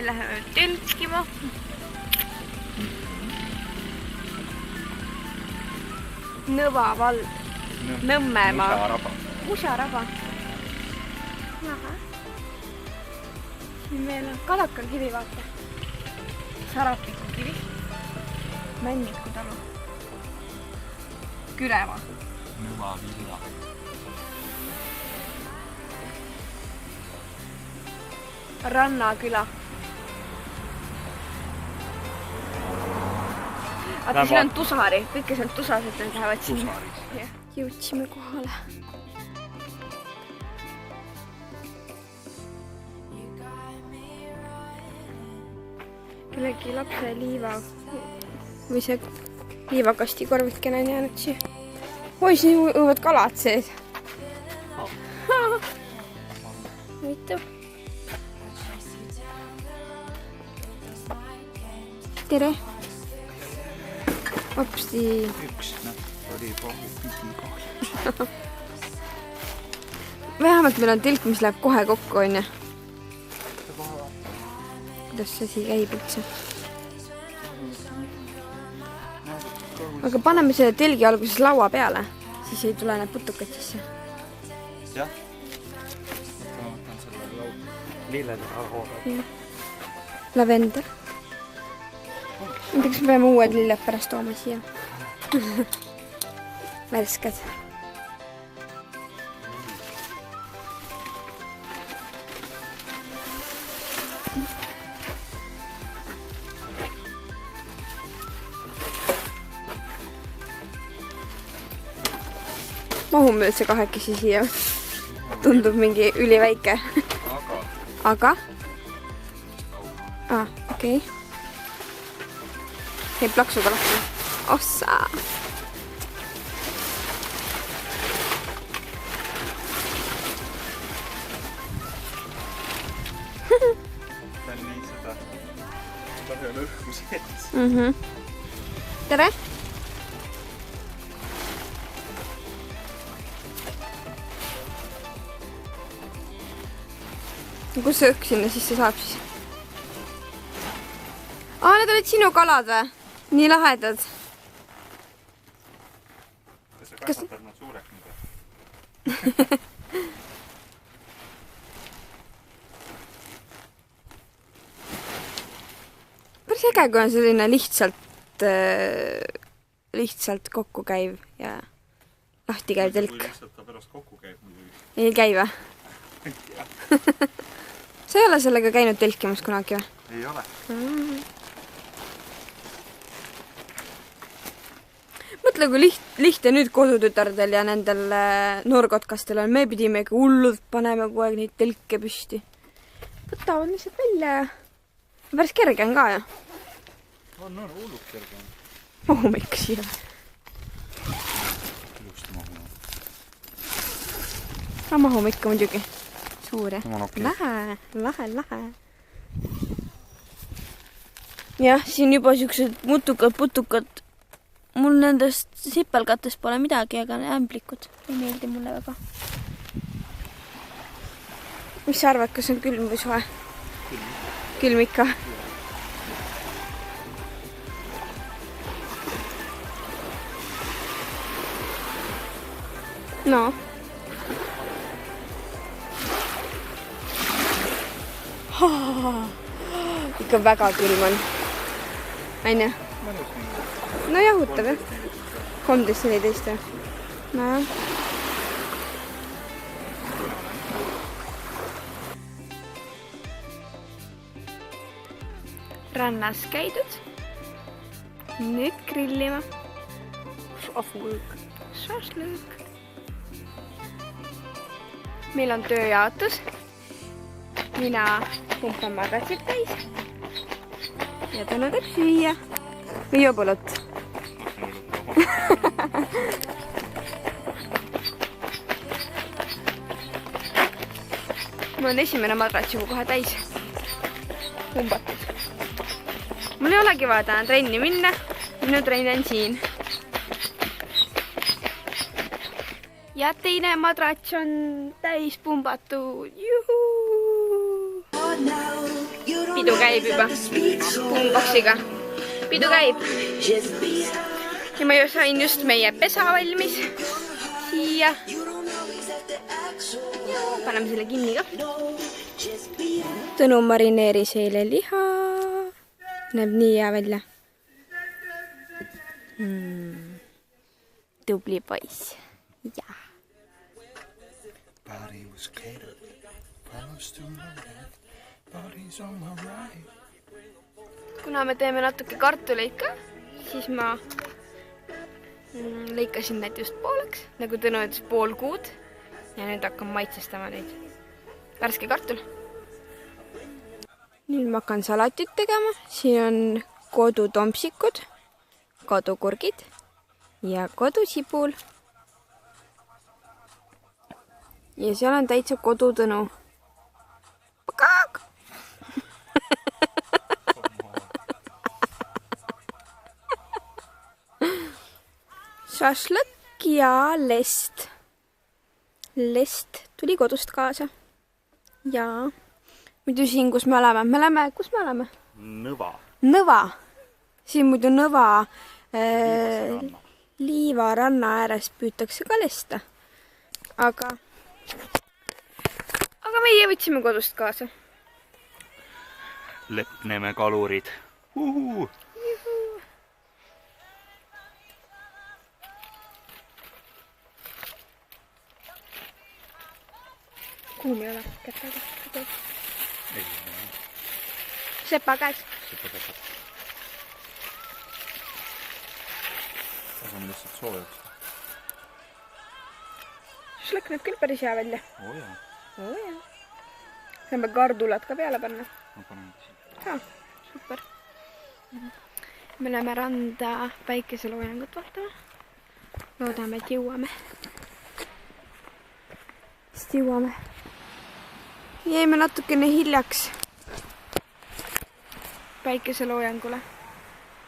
läheme telkima. Nõva vald. Nõmmemaa. Musaraba. Siin meil on Kadakal kivi, vaata. Sarapiku kivi. Männiku talu. Küreva. Nõva villa. Rannaküla. Vaata, siin on Tusari. Kõik, kes on Tusased, need lähevad sinna. Jõudsime kohale. Kellegi lapse liiva või see liivakasti korvikene on jäänud siia. Oi, siin võivad kalad sees. Huvitav. Tere! Hopsti! Üks, oli pidi kahju. Vähemalt meil on tilk, mis läheb kohe kokku, on ju. Kuidas see asi käib üldse? Aga paneme selle telgi alguses laua peale, siis ei tule need putukad sisse. Jah. Ma võtan selle lillede rahoole. Lavender. Kas me peame uued lilled pärast tooma siia? Värsked. Mahume üldse kahekesi siia. Tundub mingi üliväike. Aga? Okei. Hei, plaksuga lahti. Ossa! Ta on nii seda lahjal õhku sees. Tere! Kus see õhk sinna sisse saab siis? Need olid sinu kalad või? Nii lahedad. Kas sa kasvatad nad suureks nüüd? Päris äge, kui on selline lihtsalt kokku käiv ja lahti käiv telk. Kui lihtsalt ta pärast kokku käib muidugi. Ei käi või? Sa ei ole sellega käinud telkimas kunagi või? Ei ole. Mõtle, kui lihtne nüüd kodutütardel ja nendel noorkotkastel on. Me pidime ikka hullult panema kogu aeg neid telke püsti. Võtavad lihtsalt välja ja päris kerge on ka ju. On hullult kerge on. Mahume ikka siia. Ilusti mahume. Mahume ikka muidugi. Suur jah. Lähe. Jah, siin juba siuksed putukad. Mul nendest sipelgatest pole midagi, aga ämblikud ei meeldi mulle väga. Mis sa arvad, kas on külm või soe? Külm ikka. No. Ikka väga külm on. Aine? No jahutab jah. 13-14 või? No jah. Rannas käidud. Nüüd grillima. Šašlõõk. Meil on tööjaotus. Mina pumpan madratsid täis. Ja täna teeb süüa. Või jobulut. Mul on esimene madrats juba kohe täis. Pumbatud. Mul ei olegi vaja täna trenni minna. Minu trenn on siin. Ja teine madrats on täis pumbatud. Juhuu! pidu käib juba boomboxiga. Pidu käib. Ja ma sain just meie pesa valmis siia. Paneme selle kinni ka. Tõnu marineeris eile liha. Näeb nii hea välja. Tubli poiss. Jaa. Kuna me teeme natuke kartuleid ka, siis ma lõikasin need just pooleks, nagu Tõnu ütles, pool kuud. Ja nüüd hakkan maitsestama neid. Värske kartul. Nüüd ma hakkan salatit tegema. Siin on kodutompsikud, kodukurgid ja kodusibul. Ja seal on täitsa kodutõnu. Pakak! Šašlõk ja lest. Lest tuli kodust kaasa. Jaa. Muidu siin, kus me oleme. Kus me oleme? Nõva. Nõva. Siin muidu Nõva Liiva ranna ääres püütakse ka lesta. Aga meie võtsime kodust kaasa. Lepneme kalurid. Uhu. Kuum ei ole kätega. Sepa käes. Asame lihtsalt soojaks. Šlõk näeb küll päris hea välja. Oo jaa. Oo jaa. Saame kardulad ka peale panna. Ma panen siit. Haa, super. Me läheme randa päikeseloojangut vaatama. Loodame, et jõuame. Sest jõuame. Jäime natukene hiljaks päikeseloojangule.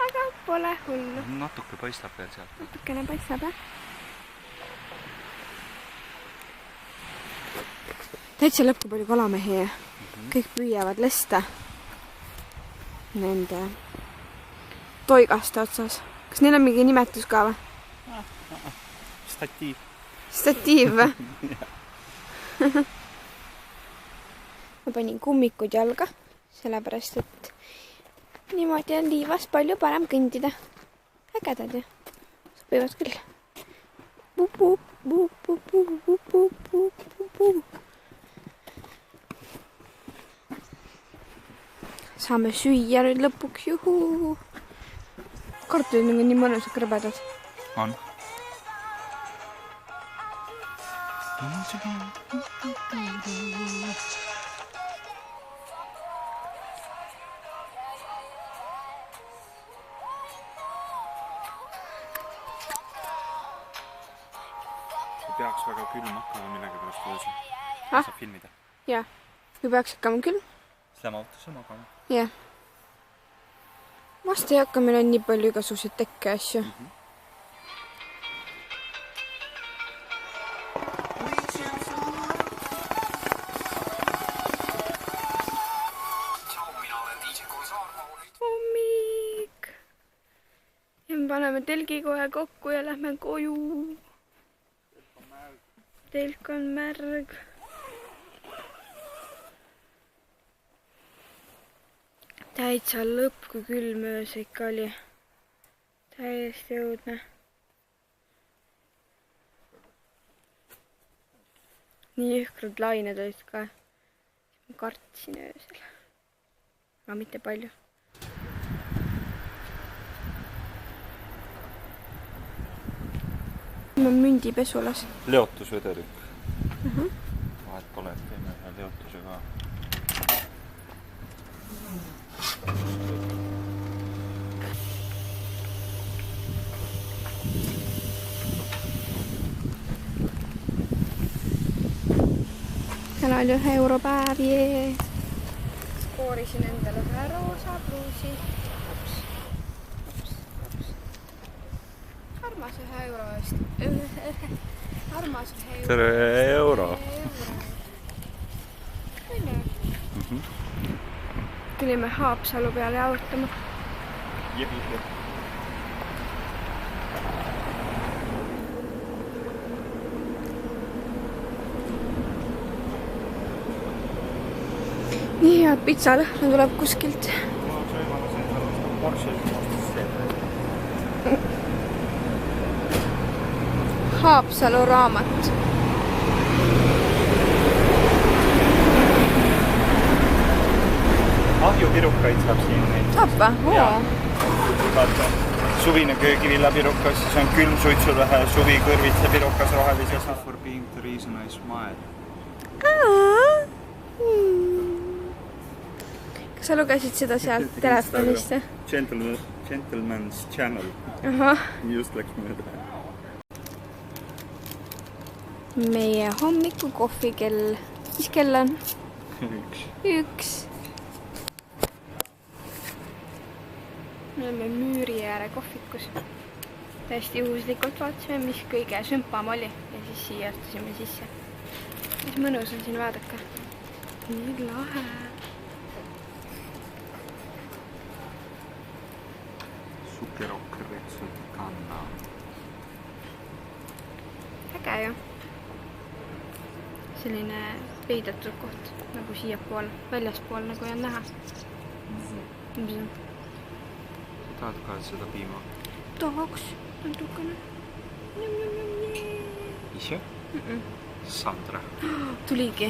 Aga pole hullu. Natuke paistab veel sealt. Natukene paistab, jah? Täitsa lõppu palju kalamehi ja kõik püüavad lesta nende toigaste otsas. Kas neil on mingi nimetus ka või? Statiiv. Statiiv või? Ma panin kummikud jalga, sellepärast, et niimoodi on liivas palju parem kõndida. Ägedad ju. Sobivad küll. Saame süüa nüüd lõpuks, juhuu. Kartulid on nii mõnusad krõbedad. On. Peaks väga külm hakkama millega pärast võõsi. Saab filmida. Jah, kui peaks hakkama küll. Seda ma ootasin magama. Jah. Vast ei hakka, meil on nii palju igasuguseid tekke asju. Hommik. Ja me paneme telgi kohe kokku ja lähme koju. Telk on märg. Täitsa lõpp, kui külm öös ikka oli. Täiesti õudne. Nii jõhkrad lained olid ka. Ma kartsin öösel. Aga mitte palju. Ma mündi pesulas. Leotusvedelik. Vahet pole, et teeme ühe leotuse ka. Täna oli 1 euro päev, jee. Skoorisin endale ühe roosa pluusi. Armas 1 euro eest. Armas 1 euro. Tere euro. Küll tulime Haapsalu peale jalutama. Nii head pitsalõhna tuleb kuskilt. Haapsalu raamat. Ahjupirukaid saab siin neid. Saab va? Vaata, suvine köögivillapirukas, siis on külm suitsulähe, suvi kõrvitsapirukas rohelises. For being the reason I smile. Kas sa lugesid seda sealt telefonist? Gentleman's Channel. Ahah. Just läks mööda. Meie hommiku kohvi kell. Mis kell on? 1. Me oleme müüri ääre kohvikus. Täiesti juhuslikult vaatasime, mis kõige sümpam oli. Ja siis siia astusime sisse. Mis mõnus on siin vaadaka. Nii lahe. Sukerokkereksut kanna. Äge ju. Selline peidetud koht. Nagu siia pool. Väljaspool nagu on näha. Tahad ka seda piima? Tahaks natukene. Ise? Sandra. Tuligi.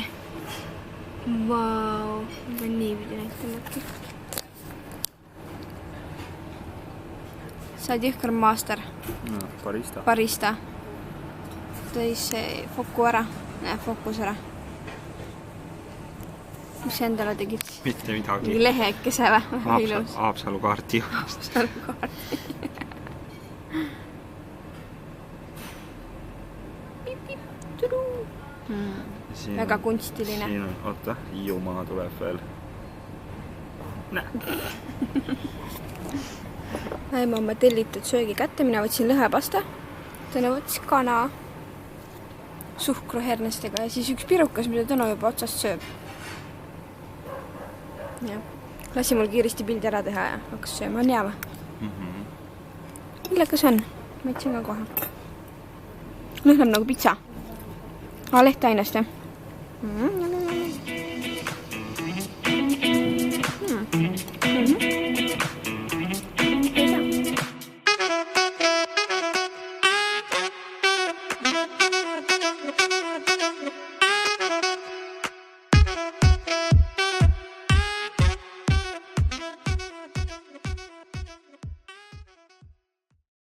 Vau. Ma pean nii pidi näitamata. Sa oled jõhkar master. Barista. Barista. Tõis see foku ära. Fokus ära. Mis sa endale tegid? Mitte midagi. Mingi lehekese või? Ilus. Haapsalu kaarti. Haapsalu kaarti. Väga kunstiline. Siin on, oota, Hiiumaa tuleb veel. Näeme oma tellitud söögi kätte. Mina võtsin lõhepasta. Tõnu võttis kana suhkruhernestega ja siis üks pirukas, mida Tõnu juba otsast sööb. Ja. Lasi mul kiiristi pildi ära teha ja hakkas sööma. On hea või? Millekas on? Ma ütlesin ka kohe. Lõhnab nagu pitsa. Lehtainest, jah?